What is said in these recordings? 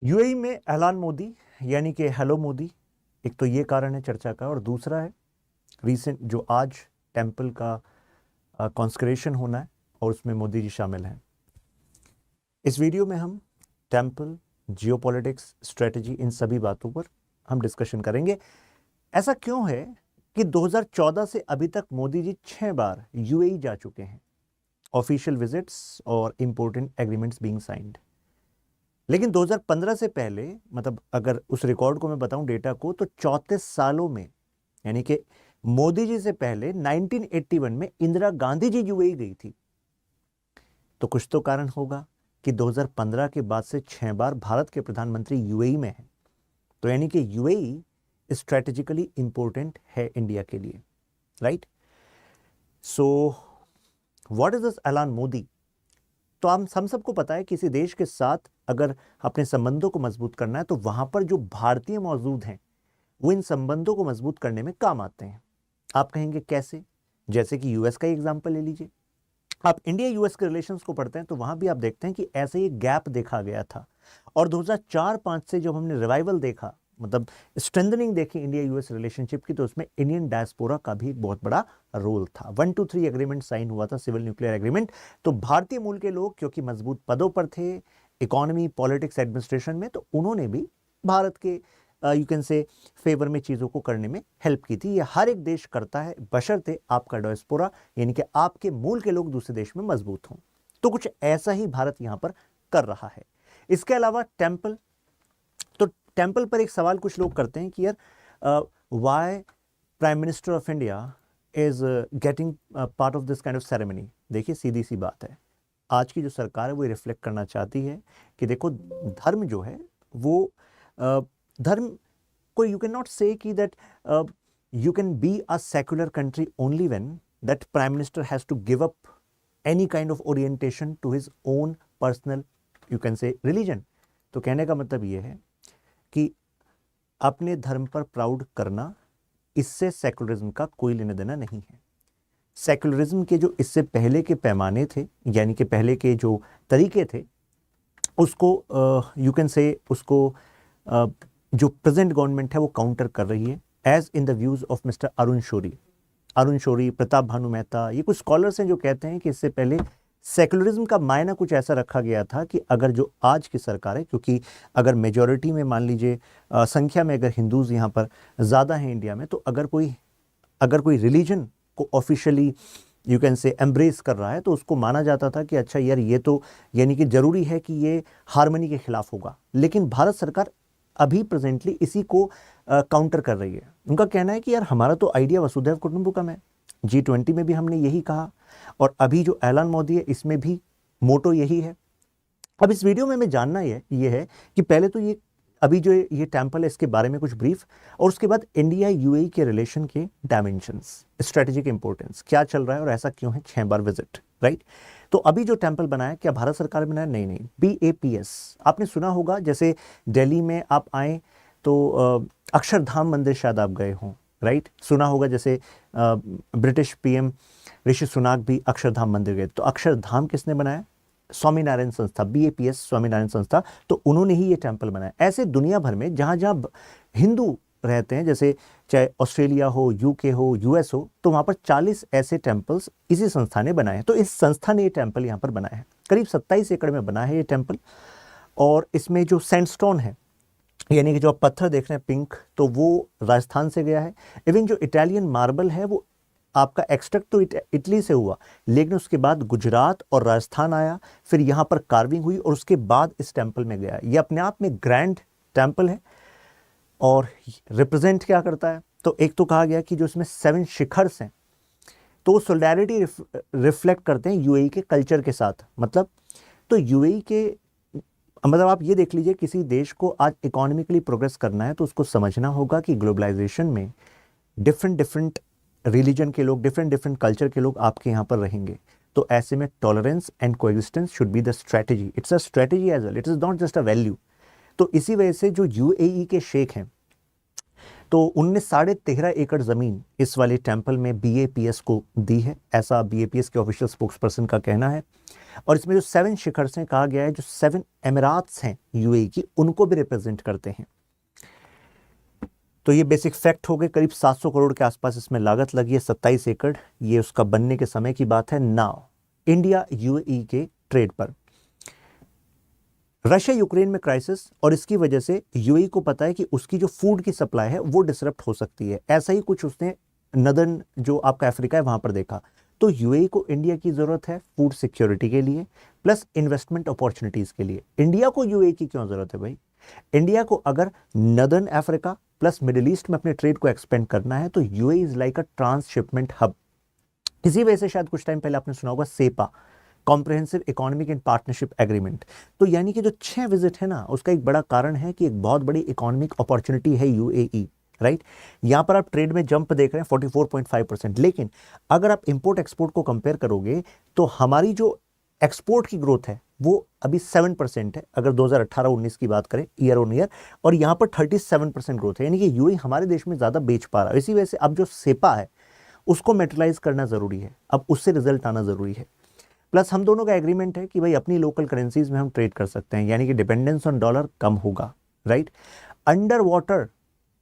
UAE में ऐलान मोदी यानी कि हेलो मोदी, एक तो ये कारण है चर्चा का, और दूसरा है रीसेंट जो आज टेम्पल का कॉन्स्क्रेशन होना है और उसमें मोदी जी शामिल हैं। इस वीडियो में हम टेम्पल, जियोपॉलिटिक्स, स्ट्रेटजी, इन सभी बातों पर हम डिस्कशन करेंगे। ऐसा क्यों है कि 2014 से अभी तक मोदी जी 6 बार यूएई जा चुके हैं, ऑफिशियल विजिट्स और इंपॉर्टेंट एग्रीमेंट्स बीइंग साइंड। लेकिन 2015 से पहले, मतलब अगर उस रिकॉर्ड को मैं बताऊं, डेटा को, तो 34 सालों में, यानी कि मोदी जी से पहले 1981 में इंदिरा गांधी जी यूएई गई थी। तो कुछ तो कारण होगा कि 2015 के बाद से 6 बार भारत के प्रधानमंत्री यूएई में हैं। तो यानी कि यूएई स्ट्रेटेजिकली इंपॉर्टेंट है इंडिया के लिए, right? So what is this ऐलान मोदी? तो हम सबको पता है किसी देश के साथ अगर अपने संबंधों को मजबूत करना है तो वहां पर जो भारतीय मौजूद हैं वो इन संबंधों को मजबूत करने में काम आते हैं। आप कहेंगे कैसे? जैसे कि यूएस का एग्जांपल ले लीजिए। आप इंडिया यूएस के रिलेशंस को पढ़ते हैं तो वहां भी आप देखते हैं कि ऐसे ही गैप देखा गया था। और 2004-5 से जब हमने रिवाइवल देखा, मतलब स्ट्रेंथनिंग देखी इंडिया यूएस रिलेशनशिप की, तो उसमें इंडियन डायस्पोरा का भी एक बहुत बड़ा रोल था। 123 एग्रीमेंट साइन हुआ था, सिविल न्यूक्लियर एग्रीमेंट। तो भारतीय मूल के लोग क्योंकि मजबूत पदों पर थे, इकोनॉमी, पॉलिटिक्स, एडमिनिस्ट्रेशन में, तो उन्होंने भी भारत के यू कैन से फेवर में चीज़ों को करने में हेल्प की थी। ये हर एक देश करता है, बशर्ते आपका डायस्पोरा यानी कि आपके मूल के लोग दूसरे देश में मजबूत हों। तो कुछ ऐसा ही भारत यहां पर कर रहा है। इसके अलावा टेम्पल, तो टेम्पल पर एक सवाल कुछ लोग करते हैं कि यार why prime minister of India is getting part of this kind of ceremony. देखिए, सीधी सी बात है, आज की जो सरकार है वो रिफ्लेक्ट करना चाहती है कि देखो, धर्म जो है वो धर्म को, यू कैन नॉट से कि that you can be a secular country only when that prime minister has to give up any kind of orientation to his own personal, you can say, religion. तो कहने का मतलब ये है कि अपने धर्म पर प्राउड करना, इससे सेक्युलरिज्म का कोई लेना देना नहीं है। सेक्युलरिज्म के जो इससे पहले के पैमाने थे, यानी कि पहले के जो तरीके थे, उसको यू कैन से, उसको जो प्रेजेंट गवर्नमेंट है वो काउंटर कर रही है, as in the views of mister Arun Shourie, Pratap Bhanu Mehta. ये कुछ स्कॉलर्स हैं जो कहते हैं कि इससे पहले सेकुलरिज्म का मायना कुछ ऐसा रखा गया था कि अगर जो आज की सरकार है, क्योंकि अगर मेजॉरिटी में, मान लीजिए संख्या में अगर हिंदूज यहाँ पर ज़्यादा हैं इंडिया में, तो अगर कोई रिलीजन को ऑफिशियली, यू कैन से, एम्ब्रेस कर रहा है, तो उसको माना जाता था कि अच्छा यार, ये तो यानी कि जरूरी है कि ये हार्मनी के खिलाफ होगा। लेकिन भारत सरकार अभी प्रेजेंटली इसी को काउंटर कर रही है। उनका कहना है कि यार, हमारा तो आइडिया वसुधैव कुटुंबकम है, G20 में भी हमने यही कहा, और अभी जो ऐलान मोदी है इसमें भी मोटो यही है। अब इस वीडियो में हमें जानना ये है कि पहले तो ये अभी जो ये टेम्पल है इसके बारे में कुछ ब्रीफ, और उसके बाद इंडिया यूएई के रिलेशन के डायमेंशंस, स्ट्रेटेजिक इंपॉर्टेंस, क्या चल रहा है और ऐसा क्यों है 6 बार विजिट, राइट? तो अभी जो टेम्पल बनाया, क्या भारत सरकार ने बनाया? नहीं, BAPS। आपने सुना होगा, जैसे दिल्ली में आप आए तो अक्षरधाम मंदिर शायद आप गए हों, राइट? सुना होगा, जैसे ब्रिटिश PM ऋषि सुनाक भी अक्षरधाम मंदिर गए। तो अक्षरधाम किसने बनाया? स्वामीनारायण संस्था, BAPS, स्वामीनारायण संस्था। तो उन्होंने ही ये टेम्पल बनाया। ऐसे दुनिया भर में जहाँ जहाँ हिंदू रहते हैं, जैसे चाहे ऑस्ट्रेलिया हो, UK हो, US हो, तो वहाँ पर 40 ऐसे टेम्पल्स इसी संस्था ने बनाए हैं। तो इस संस्था ने ये टेम्पल यहाँ पर बनाया है, करीब 27 एकड़ में बना है ये टेम्पल। और इसमें जो सैंडस्टोन है, यानी कि जो आप पत्थर देख रहे हैं पिंक, तो वो राजस्थान से गया है। इवन जो इटालियन मार्बल है वो आपका एक्सट्रैक्ट तो इटली से हुआ, लेकिन उसके बाद गुजरात और राजस्थान आया, फिर यहाँ पर कार्विंग हुई और उसके बाद इस टेम्पल में गया। ये अपने आप में ग्रैंड टेम्पल है। और रिप्रेजेंट क्या करता है? तो एक तो कहा गया कि जो इसमें 7 शिखर्स हैं, तो वो सोलिडारिटी रिफ्लेक्ट करते हैं यूएई के कल्चर के साथ। मतलब, तो यूएई के, मतलब आप ये देख लीजिए, किसी देश को आज इकोनॉमिकली प्रोग्रेस करना है तो उसको समझना होगा कि ग्लोबलाइजेशन में डिफरेंट रिलीजन के लोग, डिफरेंट कल्चर के लोग आपके यहाँ पर रहेंगे। तो ऐसे में tolerance and coexistence should be the strategy. It's a strategy as well, it is not just a value. तो इसी वजह से जो यूएई के शेख हैं, तो उनने 13.5 एकड़ जमीन इस वाले टेम्पल में BAPS को दी है, ऐसा BAPS के ऑफिशियल स्पोक्स पर्सन का कहना है। और इसमें जो 7 शिखर्स हैं, कहा गया है जो 7 एमिरात्स हैं यूएई की, उनको भी रिप्रेजेंट करते हैं। तो ये बेसिक फैक्ट हो गए। करीब 700 करोड़ के आसपास इसमें लागत लगी है, 27 एकड़, ये उसका बनने के समय की बात है। नाउ इंडिया यूएई के ट्रेड पर, रशिया यूक्रेन में क्राइसिस, और इसकी वजह से यूएई को पता है कि उसकी जो फूड की सप्लाई है वो डिसरप्ट हो सकती है। ऐसा ही कुछ उसने नदर्न जो आपका अफ्रीका है वहां पर देखा। तो यूएई को इंडिया की जरूरत है फूड सिक्योरिटी के लिए प्लस इन्वेस्टमेंट अपॉर्चुनिटीज के लिए। इंडिया को यूएई की क्यों जरूरत है भाई? इंडिया को अगर northern Africa plus middle east में अपने ट्रेड को एक्सपेंड करना है तो UAE is like a transshipment hub. इसी वजह से शायद कुछ टाइम पहले आपने सुना होगा CEPA, comprehensive economic and partnership agreement. तो यानी कि जो 6 विजिट है ना, उसका एक बड़ा कारण है कि एक बहुत बड़ी इकोनॉमिक अपॉर्चुनिटी है यूएई, राइट। यहां पर आप ट्रेड में जंप देख रहे हैं 44.5%, लेकिन अगर आप इंपोर्ट एक्सपोर्ट को कंपेयर करोगे तो हमारी जो एक्सपोर्ट की ग्रोथ है वो अभी 7% है अगर 2018-19 की बात करें ईयर ऑन ईयर, और यहां पर 37% ग्रोथ है, यानी कि यूएई हमारे देश में ज्यादा बेच पा रहा है। इसी वजह से अब जो सेपा है उसको मेटलाइज करना जरूरी है, अब उससे रिजल्ट आना जरूरी है। प्लस हम दोनों का एग्रीमेंट है कि भाई अपनी लोकल करेंसीज में हम ट्रेड कर सकते हैं, यानी कि डिपेंडेंस ऑन डॉलर कम होगा, right. Under water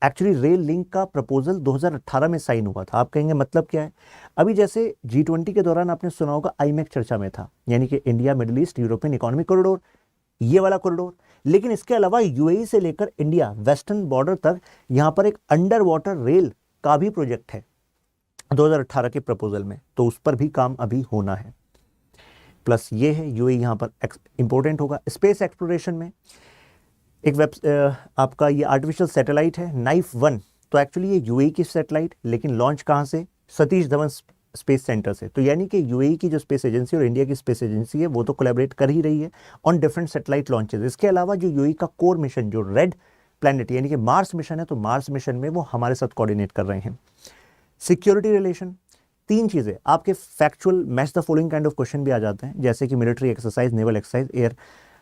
actually rail link का प्रपोजल 2018 में साइन हुआ था। आप कहेंगे मतलब क्या है? अभी जैसे G20 के दौरान आपने सुना होगा आईमेक चर्चा में था, यानी कि India middle east European economic corridor, ये वाला कॉरिडोर। लेकिन इसके अलावा यूएई से लेकर इंडिया वेस्टर्न बॉर्डर तक यहां पर एक अंडर वाटर रेल का भी प्रोजेक्ट है 2018 के प्रपोजल में, तो उस पर भी काम अभी होना है। प्लस ये है यूएई यहां पर इंपॉर्टेंट होगा स्पेस एक्सप्लोरेशन में। एक आपका ये आर्टिफिशियल सैटेलाइट है नाइफ 1, तो एक्चुअली ये यूएई की सैटेलाइट, लेकिन लॉन्च कहां से? सतीश धवन स्पेस सेंटर से। तो यानी कि यूएई की जो स्पेस एजेंसी और इंडिया की स्पेस एजेंसी है वो तो कोलैबोरेट कर ही रही है ऑन डिफरेंट सैटेलाइट लॉन्चेस। इसके अलावा जो यूएई का कोर मिशन जो रेड प्लैनेट यानी कि मार्स मिशन है, तो मार्स मिशन में वो हमारे साथ कोऑर्डिनेट कर रहे हैं। सिक्योरिटी रिलेशन, 3 चीजें आपके factual match the following kind of question भी आ जाते हैं, जैसे कि military exercise, naval exercise,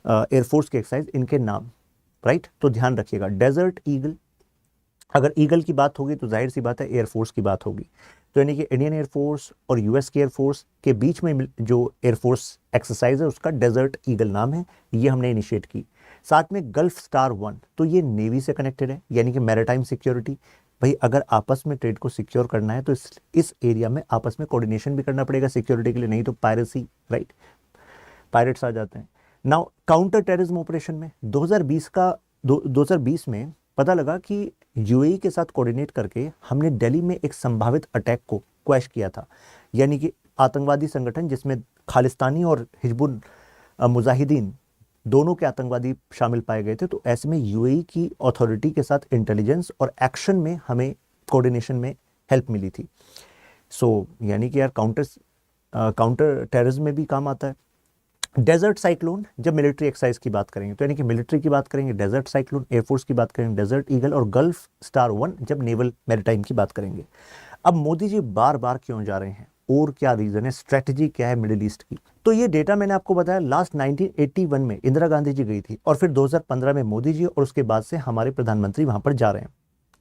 air force की एक्सरसाइज, इनके नाम, राइट। तो ध्यान रखिएगा डेजर्ट ईगल, अगर ईगल की बात होगी तो जाहिर सी बात है एयरफोर्स की बात होगी। तो यानी कि इंडियन एयरफोर्स और यूएस की एयरफोर्स के बीच में जो एयरफोर्स एक्सरसाइज है उसका डेजर्ट ईगल नाम है, ये हमने इनिशिएट की। साथ में गल्फ स्टार 1, तो ये नेवी से कनेक्टेड है, यानी कि मैरिटाइम सिक्योरिटी। भाई अगर आपस में ट्रेड को सिक्योर करना है तो इस एरिया में आपस में कोऑर्डिनेशन भी करना पड़ेगा सिक्योरिटी के लिए, नहीं तो पायरेसी, राइट, पायरेट्स आ जाते हैं। नाउ काउंटर टेररिज्म ऑपरेशन में 2020 में पता लगा कि यूएई के साथ कोऑर्डिनेट करके हमने दिल्ली में एक संभावित अटैक को क्वैश किया था, यानी कि आतंकवादी संगठन जिसमें खालिस्तानी और हिजबुल मुजाहिदीन दोनों के आतंकवादी शामिल पाए गए थे। तो ऐसे में यूएई की अथॉरिटी के साथ इंटेलिजेंस और एक्शन में हमें कोऑर्डिनेशन में हेल्प मिली थी। सो यानी कि यार काउंटर टेररिज्म में भी काम आता है। डेजर्ट साइक्लोन, जब मिलिट्री एक्सरसाइज की बात करेंगे तो यानी कि मिलिट्री की बात करेंगे डेजर्ट साइक्लोन, एयरफोर्स की बात करेंगे डेजर्ट ईगल, और गल्फ स्टार 1 जब नेवल मैरिटाइम की बात करेंगे। अब मोदी जी बार बार क्यों जा रहे हैं और क्या रीजन है, स्ट्रेटजी क्या है मिडिल ईस्ट की? तो ये डेटा मैंने आपको बताया लास्ट 1981 में इंदिरा गांधी जी गई थी, और फिर 2015 में मोदी जी, और उसके बाद से हमारे प्रधानमंत्री वहां पर जा रहे हैं।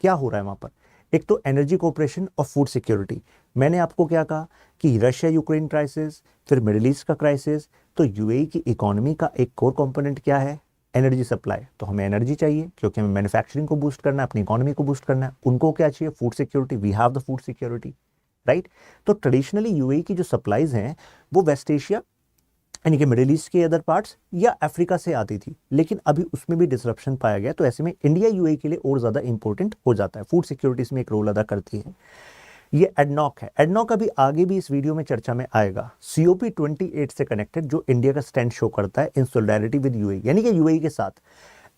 क्या हो रहा है वहां पर? एक तो एनर्जी कोऑपरेशन और फूड सिक्योरिटी। मैंने आपको क्या कहा कि रशिया यूक्रेन क्राइसिस, फिर मिडिल ईस्ट का क्राइसिस, तो यूएई की इकोनॉमी का एक कोर कंपोनेंट क्या है? Energy supply. तो हमें एनर्जी चाहिए क्योंकि हमें मैन्युफैक्चरिंग को बूस्ट करना है, अपनी इकोनॉमी को बूस्ट करना है। उनको क्या चाहिए? Food security. We have the food security, right. तो ट्रेडिशनली यूएई की जो सप्लाईज हैं वो वेस्ट एशिया यानी कि मिडिल ईस्ट के अदर पार्ट्स या अफ्रीका से आती थी, लेकिन अभी उसमें भी डिसरप्शन पाया गया। तो ऐसे में इंडिया यूएई के लिए और ज्यादा इंपॉर्टेंट हो जाता है, फूड सिक्योरिटी इसमें एक रोल अदा करती है। ये एडनॉक है, एडनॉक अभी आगे भी इस वीडियो में चर्चा में आएगा। COP28 से कनेक्टेड जो इंडिया का स्टैंड शो करता है इन सोलिडारिटी विद यूएई, यानी कि यूएई के साथ।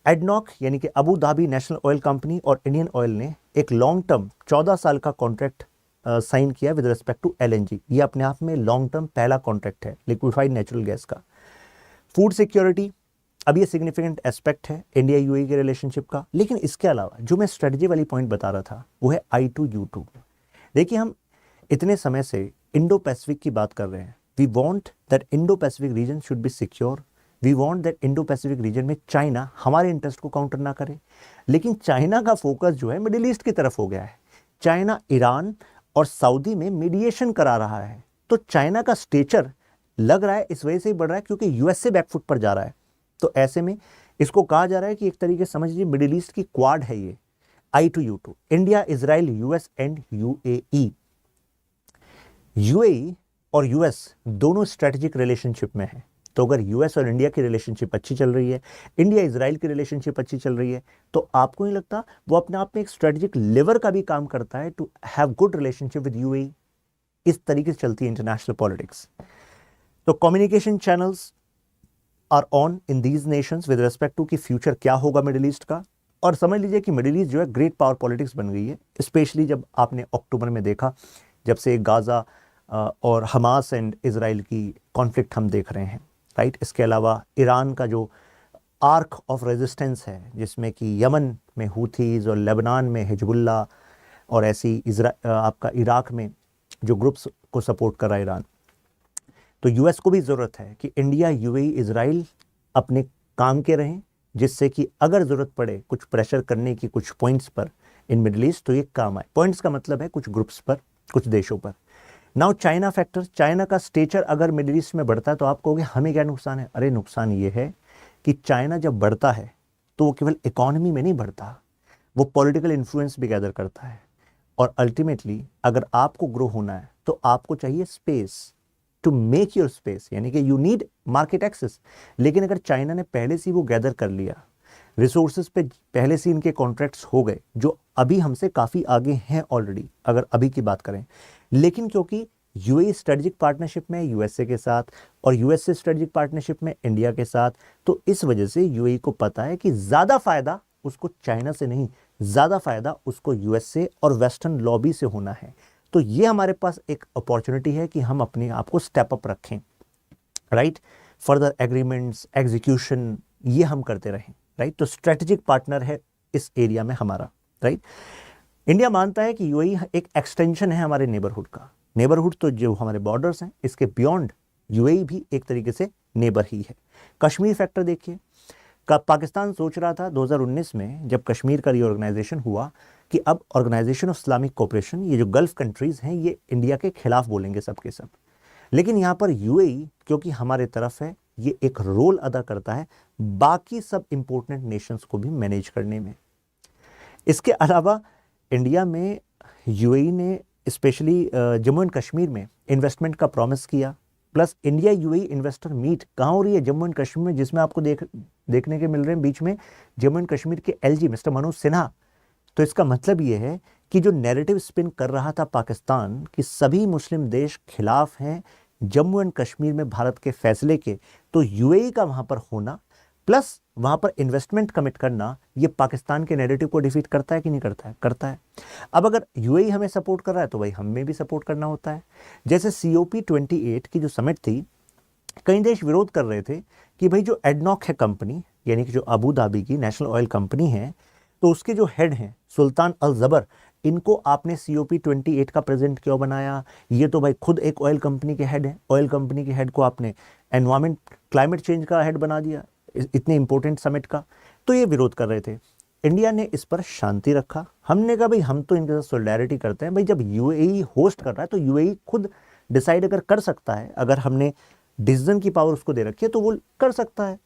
एडनॉक यानी कि Abu Dhabi national oil company और इंडियन ऑयल ने एक लॉन्ग टर्म 14 साल का कॉन्ट्रैक्ट साइन किया विद रिस्पेक्ट टू LNG। ये अपने आप में लॉन्ग टर्म पहला कॉन्ट्रैक्ट है लिक्विफाइड नेचुरल गैस का। फूड सिक्योरिटी, अब ये सिग्निफिकेंट एस्पेक्ट है इंडिया यूएई के रिलेशनशिप का। लेकिन इसके अलावा जो मैं स्ट्रेटजी वाली पॉइंट बता रहा था वो है I2U2। देखिए हम इतने समय से इंडो पैसिफिक की बात कर रहे हैं। We want that Indo Pacific region should be secure. We want that Indo Pacific region में चाइना हमारे इंटरेस्ट को काउंटर ना करे। लेकिन चाइना का फोकस जो है मिडिल ईस्ट की तरफ हो गया है। चाइना ईरान और सऊदी में मीडिएशन करा रहा है। तो चाइना का स्टेचर लग रहा है इस वजह से ही बढ़ रहा है क्योंकि यूएसए बैकफुट पर जा रहा है। तो ऐसे में इसको कहा जा रहा है कि एक तरीके से समझ लीजिए मिडिल ईस्ट की क्वाड है ये, I2U2, India, Israel, US and UAE. UAE और यूएस दोनों स्ट्रेटेजिक रिलेशनशिप में है। तो अगर यूएस और इंडिया की रिलेशनशिप अच्छी चल रही है, इंडिया इजराइल की रिलेशनशिप अच्छी चल रही है, तो आपको नहीं लगता वो अपने आप में एक स्ट्रेटेजिक लेवर का भी काम करता है to have good relationship with UAE. इस तरीके से चलती है इंटरनेशनल पॉलिटिक्स। तो communication channels are on in these nations with respect to कि फ्यूचर क्या होगा मिडिल ईस्ट का। और समझ लीजिए कि मिडिल ईस्ट जो है ग्रेट पावर पॉलिटिक्स बन गई है, स्पेशली जब आपने अक्टूबर में देखा, जब से गाजा और हमास एंड इजराइल की कॉन्फ्लिक्ट हम देख रहे हैं, राइट। इसके अलावा ईरान का जो आर्क ऑफ रेजिस्टेंस है, जिसमें कि यमन में हूथीज और लेबनान में हिजबुल्ला और ऐसी आपका इराक में जो ग्रुप्स को सपोर्ट कर रहा है ईरान। तो यूएस को भी ज़रूरत है कि इंडिया, यूएई, इजराइल अपने काम के रहें, जिससे कि अगर ज़रूरत पड़े कुछ प्रेशर करने की कुछ पॉइंट्स पर इन मिडिल ईस्ट तो ये काम आए। पॉइंट्स का मतलब है कुछ ग्रुप्स पर, कुछ देशों पर। नाउ चाइना फैक्टर, चाइना का स्टेचर अगर मिडिल ईस्ट में बढ़ता है तो आप कहोगे हमें क्या नुकसान है। अरे नुकसान ये है कि चाइना जब बढ़ता है तो वो केवल इकोनॉमी में नहीं बढ़ता, वो पॉलिटिकल इन्फ्लुएंस भी गैदर करता है। और अल्टीमेटली अगर आपको ग्रो होना है तो आपको चाहिए space to make your space, यानी कि यू नीड मार्केट एक्सेस। लेकिन अगर चाइना ने पहले से ही वो गैदर कर लिया, रिसोर्सेज पे पहले से इनके कॉन्ट्रैक्ट्स हो गए, जो अभी हमसे काफ़ी आगे हैं ऑलरेडी अगर अभी की बात करें। लेकिन क्योंकि यूएई स्ट्रेटेजिक पार्टनरशिप में यूएसए के साथ और यूएसए स्ट्रेटेजिक पार्टनरशिप में इंडिया के साथ, तो इस वजह से यूएई को पता है कि ज़्यादा फायदा उसको चाइना से नहीं, ज़्यादा फायदा उसको यूएसए और वेस्टर्न लॉबी से होना है। तो ये हमारे पास एक अपॉर्चुनिटी है कि हम अपने आप को स्टेप अप रखें, राइट। फर्दर एग्रीमेंट्स, एग्जीक्यूशन, ये हम करते रहें, राइट। तो स्ट्रेटेजिक पार्टनर है इस एरिया में हमारा, राइट। इंडिया मानता है कि यूएई एक एक्सटेंशन है हमारे नेबरहुड का। नेबरहुड तो जो हमारे बॉर्डर्स हैं, इसके बियॉन्ड यूएई भी एक तरीके से नेबर ही है। कश्मीर फैक्टर देखिए, पाकिस्तान सोच रहा था 2019 में जब कश्मीर का रीऑर्गेनाइजेशन हुआ कि अब ऑर्गेनाइजेशन ऑफ इस्लामिक कोऑपरेशन, ये जो गल्फ कंट्रीज हैं, ये इंडिया के खिलाफ बोलेंगे सब के सब। लेकिन यहाँ पर यूएई क्योंकि हमारे तरफ है, ये एक रोल अदा करता है बाकी सब इंपॉर्टेंट नेशंस को भी मैनेज करने में। इसके अलावा इंडिया में यूएई ने स्पेशली जम्मू एंड कश्मीर में इन्वेस्टमेंट का प्रॉमिस किया। Plus India UAE investor meet कहाँ हो रही है? जम्मू एंड कश्मीर में, जिसमें आपको देखने के मिल रहे हैं बीच में जम्मू एंड कश्मीर के एलजी मिस्टर मनोज सिन्हा। तो इसका मतलब ये है कि जो नैरेटिव स्पिन कर रहा था पाकिस्तान कि सभी मुस्लिम देश खिलाफ हैं जम्मू एंड कश्मीर में भारत के फैसले के, तो यूएई का वहाँ पर होना प्लस वहाँ पर इन्वेस्टमेंट कमिट करना, ये पाकिस्तान के नैरेटिव को डिफीट करता है कि नहीं करता है? करता है। अब अगर यूएई हमें सपोर्ट कर रहा है तो भाई हमें भी सपोर्ट करना होता है। जैसे COP28 की जो समिट थी, कई देश विरोध कर रहे थे कि भाई जो एडनॉक है कंपनी, यानी कि जो अबू धाबी की नेशनल ऑयल कंपनी है, तो उसके जो हेड हैं सुल्तान अल जबर, इनको आपने COP28 का प्रेजेंट क्यों बनाया? ये तो भाई खुद एक ऑयल कंपनी के हेड है, ऑयल कंपनी के हेड को आपने एनवायरमेंट क्लाइमेट चेंज का हेड बना दिया इतने इंपॉर्टेंट समिट का। तो ये विरोध कर रहे थे। इंडिया ने इस पर शांति रखा। हमने कहा भाई हम तो इनके साथ सोलिडारिटी करते हैं। भाई जब यूएई होस्ट कर रहा है तो यूएई खुद डिसाइड अगर कर सकता है, अगर हमने डिसीजन की पावर उसको दे रखी है तो वो कर सकता है,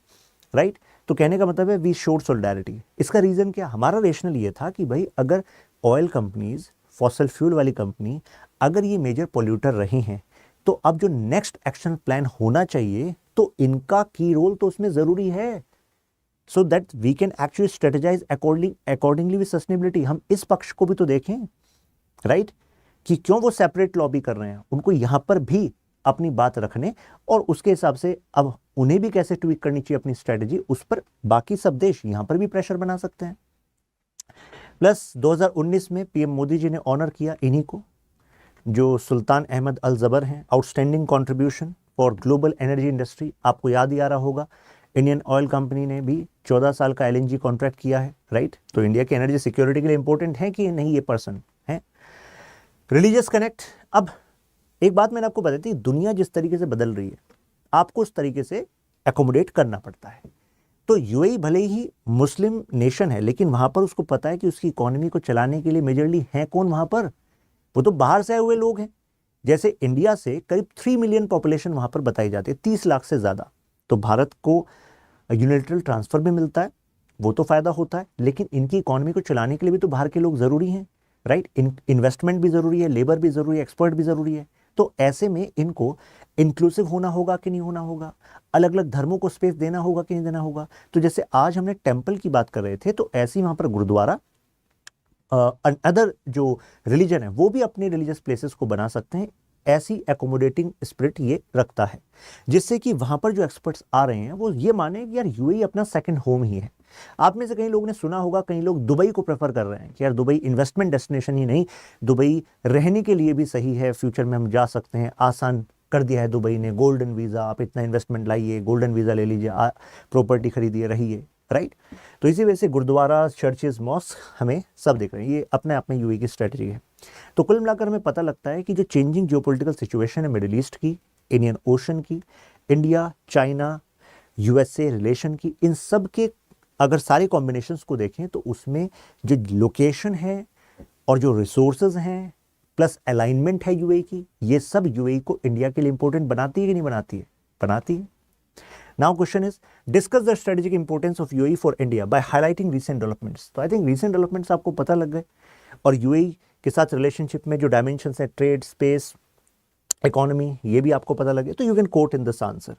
राइट। तो कहने का मतलब है वी शोड सोलिडारिटी। इसका रीज़न क्या? हमारा रेशनल ये था कि भाई अगर ऑयल कंपनीज, फॉसिल फ्यूल वाली कंपनी, अगर ये मेजर पोल्यूटर रही हैं, तो अब जो नेक्स्ट एक्शन प्लान होना चाहिए तो इनका की रोल तो उसमें ज़रूरी है, so that we can actually strategize accordingly with sustainability. हम इस पक्ष को भी तो देखें, राइट, कि क्यों वो सेपरेट लॉबी कर रहे हैं, उनको यहाँ पर भी अपनी बात रखने और उसके हिसाब से अब उन्हें भी कैसे ट्वीक करनी चाहिए अपनी स्ट्रेटजी, उस पर बाकी सब देश यहाँ पर भी प्रेशर बना सकते हैं। प्लस 2019 में पीएम मोदी जी ने ऑनर किया इन्हीं को, जो सुल्तान अहमद अल जबर हैं, outstanding contribution for global energy industry. आपको याद ही आ रहा होगा, इंडियन ऑयल कंपनी ने भी 14 साल का LNG कॉन्ट्रैक्ट किया है, राइट। तो इंडिया की एनर्जी सिक्योरिटी के लिए इंपॉर्टेंट है कि नहीं ये पर्सन है। रिलीजियस कनेक्ट, अब एक बात मैंने आपको बताई थी, दुनिया जिस तरीके से बदल रही है आपको उस तरीके से एकोमोडेट करना पड़ता है। तो यूएई भले ही मुस्लिम नेशन है, लेकिन वहाँ पर उसको पता है कि उसकी इकोनॉमी को चलाने के लिए मेजरली हैं कौन वहाँ पर? वो तो बाहर से आए हुए लोग हैं। जैसे इंडिया से करीब 3 मिलियन पॉपुलेशन वहाँ पर बताई जाती है, 30 लाख से ज़्यादा। तो भारत को यूनिलैटरल ट्रांसफ़र भी मिलता है, वो तो फ़ायदा होता है, लेकिन इनकी इकॉनमी को चलाने के लिए भी तो बाहर के लोग ज़रूरी हैं, राइट। इन्वेस्टमेंट भी ज़रूरी है, लेबर भी ज़रूरी है, एक्सपर्ट भी ज़रूरी है। तो ऐसे में इनको इंक्लूसिव होना होगा कि नहीं होना होगा, अलग अलग धर्मों को स्पेस देना होगा कि नहीं देना होगा। तो जैसे आज हमने टेम्पल की बात कर रहे थे, तो ऐसे ही वहाँ पर गुरुद्वारा, अदर जो रिलीजन है वो भी अपने रिलीजियस प्लेसेस को बना सकते हैं। ऐसी एकोमोडेटिंग स्पिरिट ये रखता है, जिससे कि वहाँ पर जो एक्सपर्ट्स आ रहे हैं वो ये माने कि यार यूएई अपना सेकंड होम ही है। आप में से कई लोगों ने सुना होगा, कई लोग दुबई को प्रेफर कर रहे हैं कि यार दुबई इन्वेस्टमेंट डेस्टिनेशन ही नहीं, दुबई रहने के लिए भी सही है, फ्यूचर में हम जा सकते हैं, आसान कर दिया है दुबई ने, गोल्डन वीज़ा, आप इतना इन्वेस्टमेंट लाइए, गोल्डन वीज़ा ले लीजिए, प्रॉपर्टी खरीदिए, रहिए, राइट। तो इसी वजह से गुरुद्वारा, चर्चेज, मॉस्क हमें सब दिख रहे हैं, ये अपने आप में यूएई की स्ट्रेटजी है। तो कुल मिलाकर हमें पता लगता है कि जो चेंजिंग जियोपॉलिटिकल सिचुएशन है मिडिल ईस्ट की, इंडियन ओशन की, इंडिया चाइना यूएसए रिलेशन की, इन सब के अगर सारे कॉम्बिनेशंस को देखें तो उसमें जो लोकेशन है और जो रिसोर्सेज हैं प्लस अलाइनमेंट है यूएई की, ये सब यूएई को इंडिया के लिए इंपॉर्टेंट बनाती है कि नहीं बनाती है? बनाती है। Now question is, discuss the strategic importance of UAE for India by highlighting recent developments. तो आई थिंक रीसेंट डेवलपमेंट्स आपको पता लग गए, और यूएई के साथ रिलेशनशिप में जो डायमेंशंस है, ट्रेड, स्पेस, इकोनॉमी, ये भी आपको पता लगे। तो you can coat in this answer